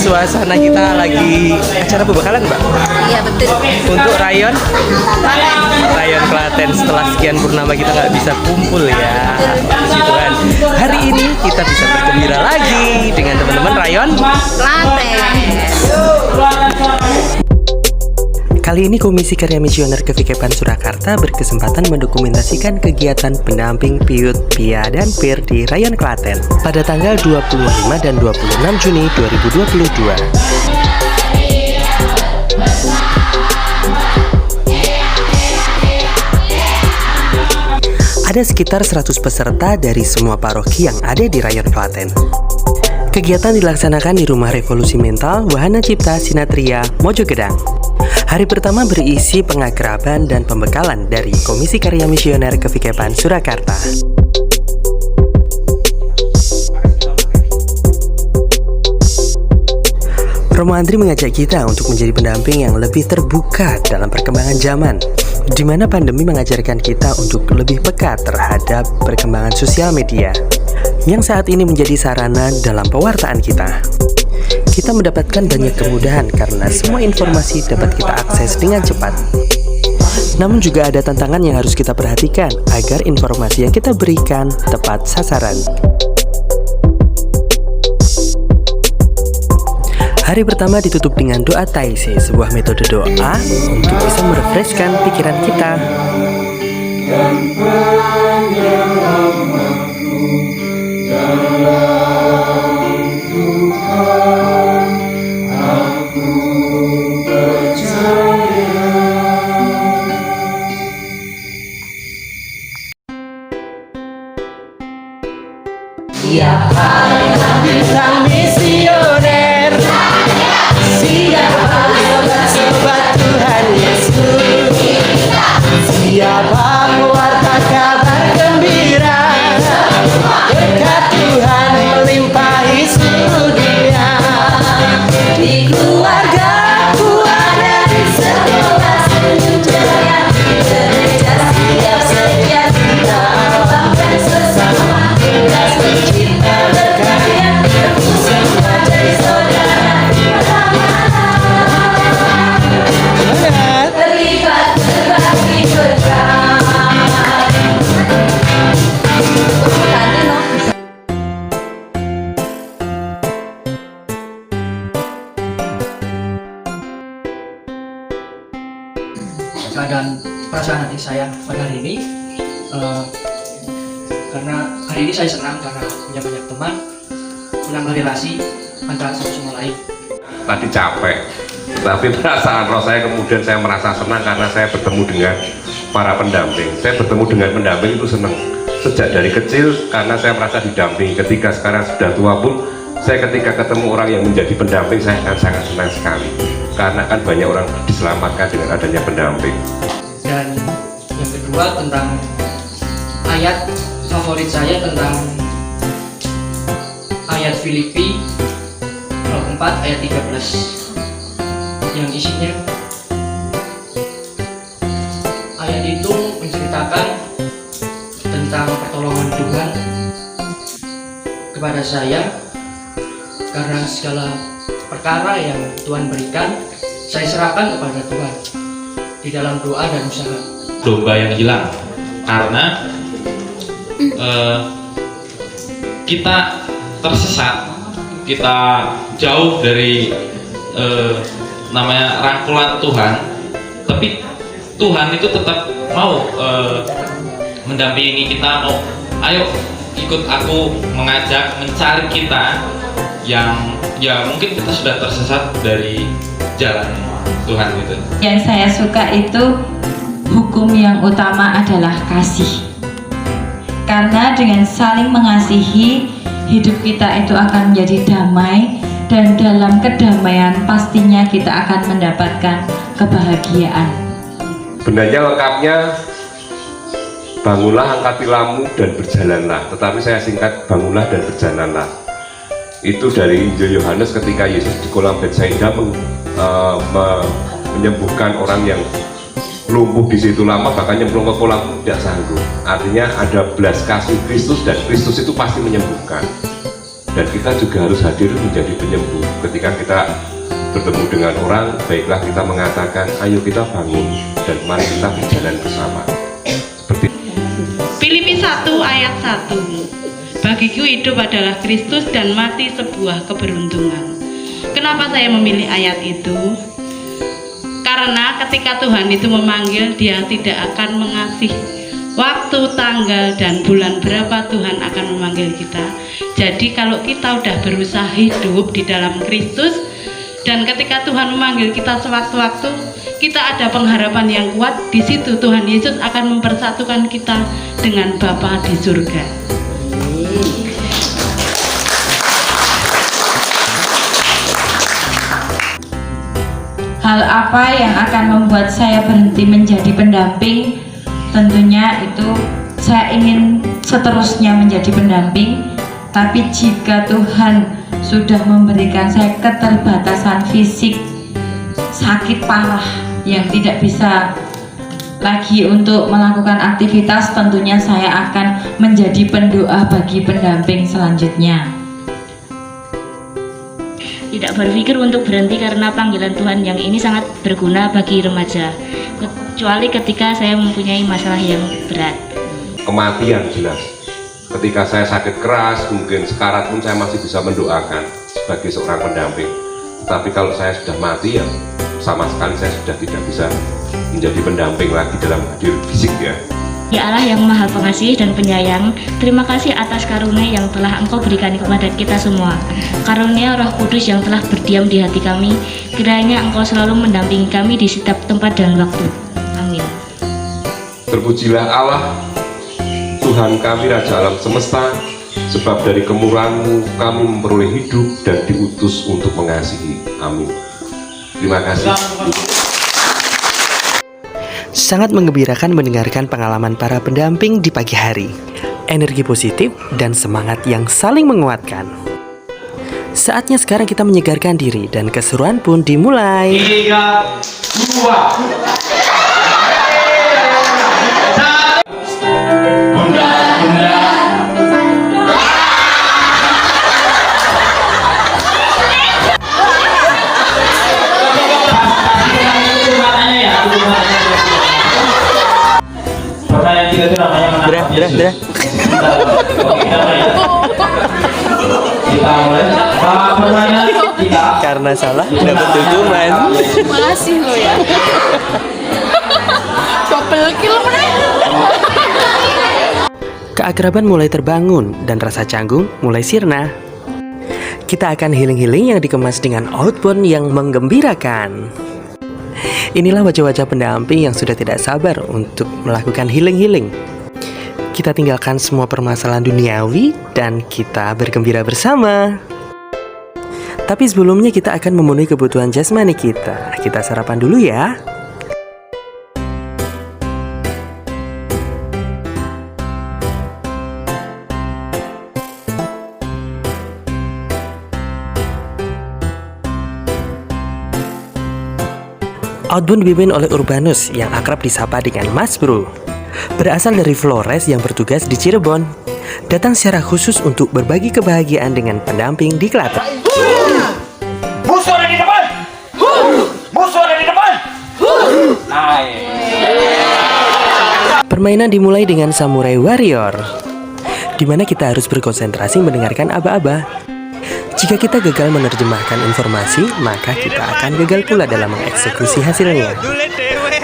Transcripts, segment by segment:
suasana kita lagi acara pembekalan, Mbak. Iya betul. Untuk rayon Klaten, setelah sekian purnama kita nggak bisa kumpul ya. Puji Tuhan. Hari ini kita bisa bergembira lagi dengan teman-teman rayon Klaten. Kali ini Komisi Karya Misioner KVKPAN Surakarta berkesempatan mendokumentasikan kegiatan pendamping PIUT, PIA, dan PIR di Rayon Klaten pada tanggal 25 dan 26 Juni 2022. Ada sekitar 100 peserta dari semua paroki yang ada di Rayon Klaten. Kegiatan dilaksanakan di Rumah Revolusi Mental Wahana Cipta Sinatria, Mojogedang. Hari pertama berisi pengakraban dan pembekalan dari Komisi Karya Misioner KVKPAN Surakarta. Romo Andri mengajak kita untuk menjadi pendamping yang lebih terbuka dalam perkembangan zaman, di mana pandemi mengajarkan kita untuk lebih peka terhadap perkembangan sosial media, yang saat ini menjadi sarana dalam pewartaan kita. Kita mendapatkan banyak kemudahan karena semua informasi dapat kita akses dengan cepat. Namun juga ada tantangan yang harus kita perhatikan agar informasi yang kita berikan tepat sasaran. Hari pertama ditutup dengan doa Taise, sebuah metode doa untuk bisa merefreshkan pikiran kita. Siap hari sang misioner, siapa sobat Tuhan Yesus, siapa pewarta kabar gembira, berkat Tuhan melimpahi seluruh dunia. Di keluargaku ada di sekolah senyum ceria, gereja siap sedia kita bahkan sesama kita bercinta berkarya, semua jadi saudara terlibat berbagi berkat. Keadaan perasaan hati saya pada hari ini, karena hari ini saya senang karena punya banyak teman, menambah relasi antara satu sama lain. Tadi capek, tapi perasaan roh saya kemudian saya merasa senang karena saya bertemu dengan para pendamping. Saya bertemu dengan pendamping itu senang sejak dari kecil karena saya merasa didampingi. Ketika sekarang sudah tua pun, saya ketika ketemu orang yang menjadi pendamping, saya akan sangat senang sekali karena kan banyak orang diselamatkan dengan adanya pendamping. Dan yang kedua tentang ayat favorit saya, tentang ayat Filipi 4 ayat 13 yang isinya, ayat itu menceritakan tentang pertolongan Tuhan kepada saya karena segala perkara yang Tuhan berikan saya serahkan kepada Tuhan di dalam doa dan usaha. Domba yang hilang karena kita tersesat, kita jauh dari namanya rangkulan Tuhan, tapi Tuhan itu tetap mau mendampingi kita, mau ayo ikut aku, mengajak, mencari kita yang ya mungkin kita sudah tersesat dari jalan Tuhan itu. Yang saya suka itu hukum yang utama adalah kasih, karena dengan saling mengasihi hidup kita itu akan menjadi damai, dan dalam kedamaian pastinya kita akan mendapatkan kebahagiaan. Benarnya lengkapnya, bangunlah, angkatilamu dan berjalanlah. Tetapi saya singkat, bangunlah dan berjalanlah. Itu dari Injil Yohanes ketika Yesus di kolam Betsaida menyembuhkan orang yang lumpuh di situ lama, bahkan nyemplung ke kolam tidak sanggup. Artinya ada belas kasih Kristus, dan Kristus itu pasti menyembuhkan. Dan kita juga harus hadir menjadi penyembuh. Ketika kita bertemu dengan orang, baiklah kita mengatakan, ayo kita bangun dan mari kita berjalan bersama. Seperti Filipi 1 ayat 1. Bagiku hidup adalah Kristus dan mati sebuah keberuntungan. Kenapa saya memilih ayat itu? Karena ketika Tuhan itu memanggil, Dia tidak akan mengasih waktu, tanggal, dan bulan berapa Tuhan akan memanggil kita. Jadi kalau kita udah berusaha hidup di dalam Kristus, dan ketika Tuhan memanggil kita sewaktu-waktu, kita ada pengharapan yang kuat. Di situ Tuhan Yesus akan mempersatukan kita dengan Bapa di surga. Hal apa yang akan membuat saya berhenti menjadi pendamping? Tentunya itu saya ingin seterusnya menjadi pendamping, tapi jika Tuhan sudah memberikan saya keterbatasan fisik, sakit parah yang tidak bisa lagi untuk melakukan aktivitas, tentunya saya akan menjadi pendoa bagi pendamping selanjutnya. Tidak berpikir untuk berhenti karena panggilan Tuhan yang ini sangat berguna bagi remaja, kecuali ketika saya mempunyai masalah yang berat. kematian jelas. Ketika saya sakit keras, mungkin sekarat pun saya masih bisa mendoakan sebagai seorang pendamping. Tapi kalau saya sudah mati, ya sama sekali saya sudah tidak bisa menjadi pendamping lagi dalam hadir fisik ya. Ya Allah yang Maha Pengasih dan Penyayang, terima kasih atas karunia yang telah Engkau berikan kepada kita semua. Karunia Roh Kudus yang telah berdiam di hati kami, kiranya Engkau selalu mendampingi kami di setiap tempat dan waktu. Amin. Terpujilah Allah, Tuhan kami Raja alam semesta, sebab dari kemurahan-Mu kami memperoleh hidup dan diutus untuk mengasihi. Amin. Terima kasih. Sangat menggembirakan mendengarkan pengalaman para pendamping di pagi hari. Energi positif dan semangat yang saling menguatkan. Saatnya sekarang kita menyegarkan diri dan keseruan pun dimulai. 3, 2. Dra. Kita mulai. Permainan kita. Karena salah dapat hukuman. Makasih lo ya. Keakraban mulai terbangun dan rasa canggung mulai sirna. Kita akan healing-healing yang dikemas dengan outbound yang menggembirakan. Inilah wajah-wajah pendamping yang sudah tidak sabar untuk melakukan healing-healing. Kita tinggalkan semua permasalahan duniawi dan kita bergembira bersama. Tapi sebelumnya kita akan memenuhi kebutuhan jasmani kita. Kita sarapan dulu ya. Outbound dipimpin oleh Urbanus yang akrab disapa dengan Mas Bro. Berasal dari Flores yang bertugas di Cirebon. Datang secara khusus untuk berbagi kebahagiaan dengan pendamping di Klaten. Musuh ada di depan. Musuh ada di depan. Permainan dimulai dengan Samurai Warrior, di mana kita harus berkonsentrasi mendengarkan aba-aba. Jika kita gagal menerjemahkan informasi, maka kita akan gagal pula dalam mengeksekusi hasilnya.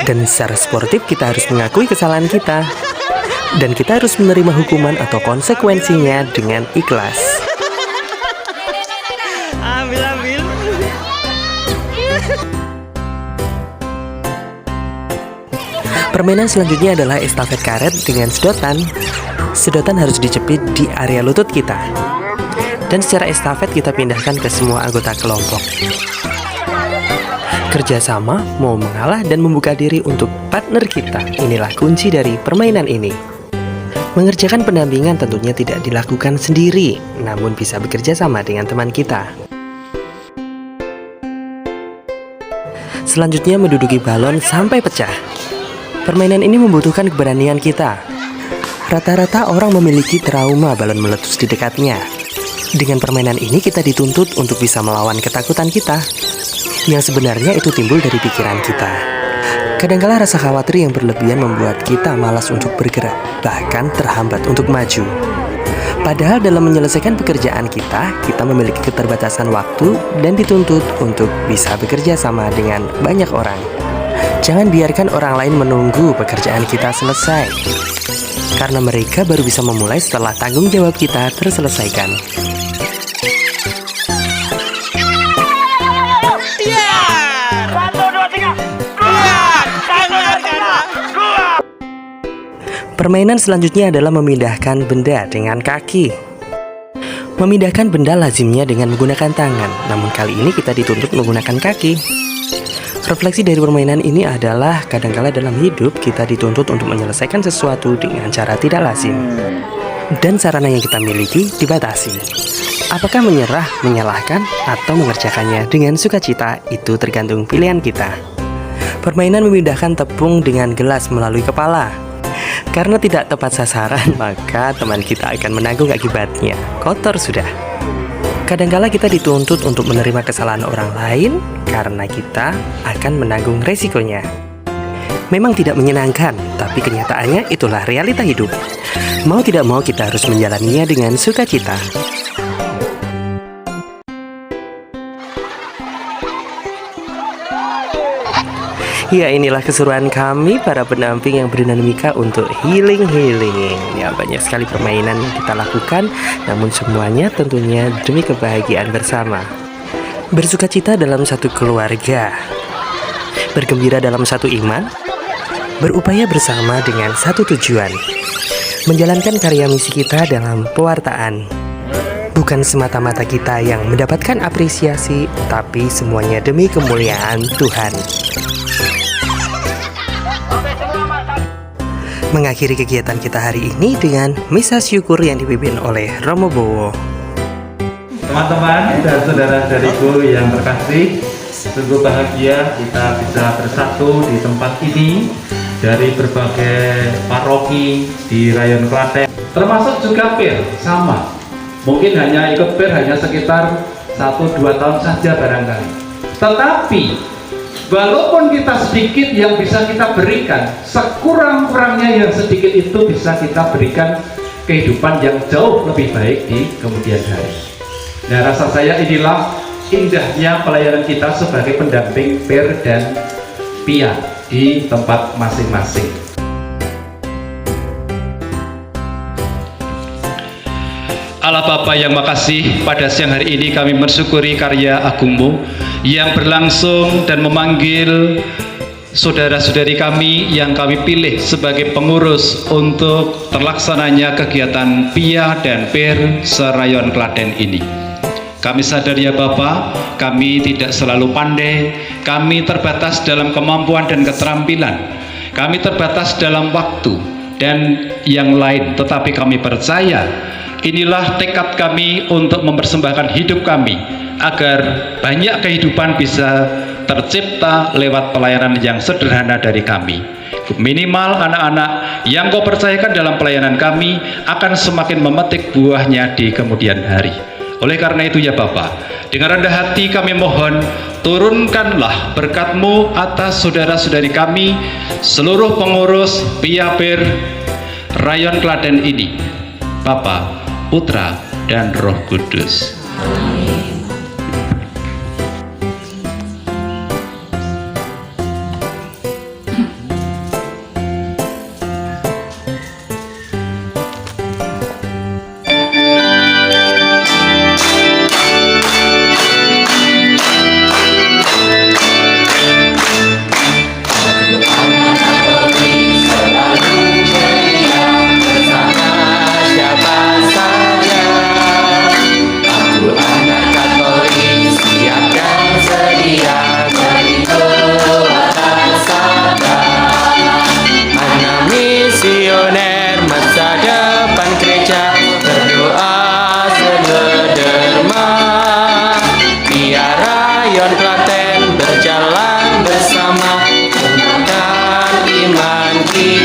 Dan secara sportif kita harus mengakui kesalahan kita. Dan kita harus menerima hukuman atau konsekuensinya dengan ikhlas. Permainan selanjutnya adalah estafet karet dengan sedotan. Sedotan harus dijepit di area lutut kita. Dan secara estafet kita pindahkan ke semua anggota kelompok. Kerjasama, mau mengalah dan membuka diri untuk partner kita. Inilah kunci dari permainan ini. Mengerjakan pendampingan tentunya tidak dilakukan sendiri, namun bisa bekerja sama dengan teman kita. Selanjutnya menduduki balon sampai pecah. Permainan ini membutuhkan keberanian kita. Rata-rata orang memiliki trauma balon meletus di dekatnya. Dengan permainan ini kita dituntut untuk bisa melawan ketakutan kita, yang sebenarnya itu timbul dari pikiran kita. Kadangkala rasa khawatir yang berlebihan membuat kita malas untuk bergerak, bahkan terhambat untuk maju. Padahal dalam menyelesaikan pekerjaan kita memiliki keterbatasan waktu dan dituntut untuk bisa bekerja sama dengan banyak orang. Jangan biarkan orang lain menunggu pekerjaan kita selesai, karena mereka baru bisa memulai setelah tanggung jawab kita terselesaikan. Permainan selanjutnya adalah memindahkan benda dengan kaki. Memindahkan benda lazimnya dengan menggunakan tangan, namun kali ini kita dituntut menggunakan kaki. Refleksi dari permainan ini adalah kadangkala dalam hidup kita dituntut untuk menyelesaikan sesuatu dengan cara tidak lazim, dan sarana yang kita miliki dibatasi. Apakah menyerah, menyalahkan, atau mengerjakannya dengan sukacita, itu tergantung pilihan kita. Permainan memindahkan tepung dengan gelas melalui kepala. Karena tidak tepat sasaran, maka teman kita akan menanggung akibatnya. Kotor sudah. Kadangkala kita dituntut untuk menerima kesalahan orang lain karena kita akan menanggung resikonya. Memang tidak menyenangkan, tapi kenyataannya itulah realita hidup. Mau tidak mau kita harus menjalaninya dengan sukacita. Ya, inilah keseruan kami para pendamping yang berdinamika untuk healing. Ya, banyak sekali permainan yang kita lakukan, namun semuanya tentunya demi kebahagiaan bersama. Bersukacita dalam satu keluarga, bergembira dalam satu iman, berupaya bersama dengan satu tujuan, menjalankan karya misi kita dalam pewartaan. Bukan semata-mata kita yang mendapatkan apresiasi, tapi semuanya demi kemuliaan Tuhan. Mengakhiri kegiatan kita hari ini dengan misa syukur yang dipimpin oleh Romo Bowo. Teman-teman dan saudara-saudariku yang terkasih, sungguh bahagia kita bisa bersatu di tempat ini dari berbagai paroki di Rayon Klaten, termasuk juga PIR sama. Mungkin hanya ikut PIR hanya sekitar 1-2 tahun saja barangkali. Tetapi walaupun kita sedikit yang bisa kita berikan, sekurang-kurangnya yang sedikit itu bisa kita berikan kehidupan yang jauh lebih baik di kemudian hari. Nah, rasa saya inilah indahnya pelayanan kita sebagai pendamping PIR dan PIA di tempat masing-masing. Allah Bapa yang makasih, pada siang hari ini kami bersyukuri karya Agung-Mu yang berlangsung dan memanggil saudara-saudari kami yang kami pilih sebagai pengurus untuk terlaksananya kegiatan PIA dan PIR se-Rayon Klaten ini. Kami sadar ya Bapa, kami tidak selalu pandai, kami terbatas dalam kemampuan dan keterampilan, kami terbatas dalam waktu dan yang lain, tetapi kami percaya inilah tekad kami untuk mempersembahkan hidup kami agar banyak kehidupan bisa tercipta lewat pelayanan yang sederhana dari kami. Minimal anak-anak yang Kau percayakan dalam pelayanan kami akan semakin memetik buahnya di kemudian hari. Oleh karena itu ya Bapa, dengan rendah hati kami mohon, turunkanlah berkat-Mu atas saudara-saudari kami, seluruh pengurus PIA PIR Rayon Klaten ini, Bapa, Putra, dan Roh Kudus. Berjalan bersama, iman kita.